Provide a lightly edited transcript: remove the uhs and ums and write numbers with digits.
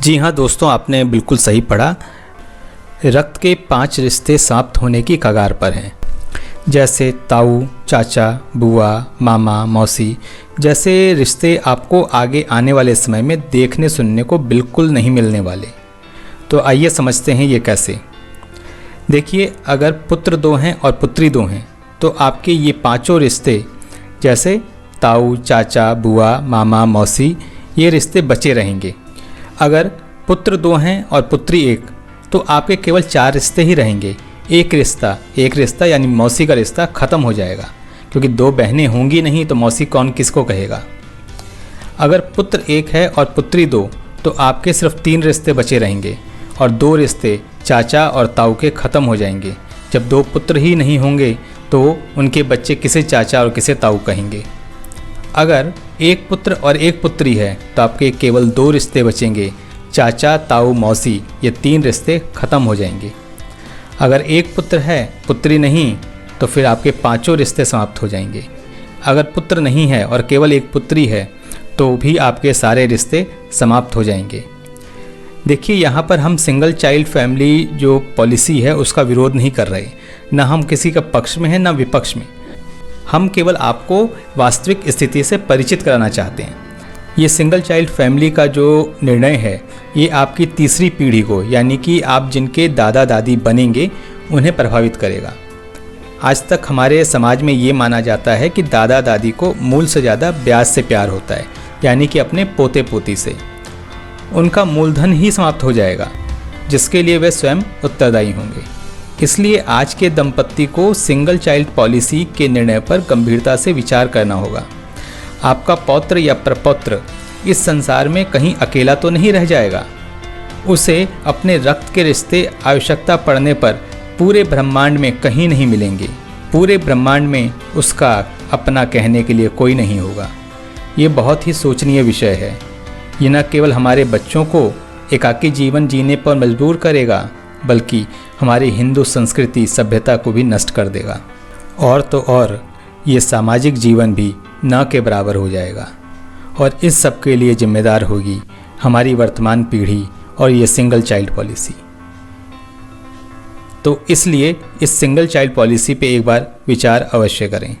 जी हाँ दोस्तों, आपने बिल्कुल सही पढ़ा। रक्त के 5 रिश्ते समाप्त होने की कगार पर हैं, जैसे ताऊ, चाचा, बुआ, मामा, मौसी जैसे रिश्ते आपको आगे आने वाले समय में देखने सुनने को बिल्कुल नहीं मिलने वाले। तो आइए समझते हैं ये कैसे। देखिए, अगर पुत्र 2 हैं और पुत्री 2 हैं तो आपके ये 5 रिश्ते जैसे ताऊ, चाचा, बुआ, मामा, मौसी ये रिश्ते बचे रहेंगे। अगर पुत्र 2 हैं और पुत्री 1 तो आपके केवल 4 रिश्ते ही रहेंगे। एक रिश्ता यानी मौसी का रिश्ता ख़त्म हो जाएगा, क्योंकि 2 बहनें होंगी नहीं तो मौसी कौन किसको कहेगा। अगर पुत्र 1 है और पुत्री 2 तो आपके सिर्फ 3 रिश्ते बचे रहेंगे और 2 रिश्ते चाचा और ताऊ के ख़त्म हो जाएंगे। जब 2 पुत्र ही नहीं होंगे तो उनके बच्चे किसे चाचा और किसे ताऊ कहेंगे। अगर 1 पुत्र और 1 पुत्री है तो आपके केवल 2 रिश्ते बचेंगे, चाचा, ताऊ, मौसी ये 3 रिश्ते ख़त्म हो जाएंगे। अगर 1 पुत्र है पुत्री नहीं तो फिर आपके 5 रिश्ते समाप्त हो जाएंगे। अगर पुत्र नहीं है और केवल 1 पुत्री है तो भी आपके सारे रिश्ते समाप्त हो जाएंगे। देखिए, यहाँ पर हम सिंगल चाइल्ड फैमिली जो पॉलिसी है उसका विरोध नहीं कर रहे, ना हम किसी का पक्ष में हैं ना विपक्ष में। हम केवल आपको वास्तविक स्थिति से परिचित कराना चाहते हैं। ये सिंगल चाइल्ड फैमिली का जो निर्णय है ये आपकी तीसरी पीढ़ी को, यानी कि आप जिनके दादा दादी बनेंगे, उन्हें प्रभावित करेगा। आज तक हमारे समाज में ये माना जाता है कि दादा दादी को मूल से ज़्यादा ब्याज से प्यार होता है, यानी कि अपने पोते पोती से। उनका मूलधन ही समाप्त हो जाएगा जिसके लिए वे स्वयं उत्तरदायी होंगे। इसलिए आज के दंपत्ति को सिंगल चाइल्ड पॉलिसी के निर्णय पर गंभीरता से विचार करना होगा। आपका पौत्र या प्रपौत्र इस संसार में कहीं अकेला तो नहीं रह जाएगा। उसे अपने रक्त के रिश्ते आवश्यकता पड़ने पर पूरे ब्रह्मांड में कहीं नहीं मिलेंगे। पूरे ब्रह्मांड में उसका अपना कहने के लिए कोई नहीं होगा। ये बहुत ही सोचनीय विषय है। ये न केवल हमारे बच्चों को एकाकी जीवन जीने पर मजबूर करेगा, बल्कि हमारी हिंदू संस्कृति सभ्यता को भी नष्ट कर देगा। और तो और ये सामाजिक जीवन भी न के बराबर हो जाएगा। और इस सब के लिए जिम्मेदार होगी हमारी वर्तमान पीढ़ी और ये सिंगल चाइल्ड पॉलिसी। तो इसलिए इस सिंगल चाइल्ड पॉलिसी पे एक बार विचार अवश्य करें।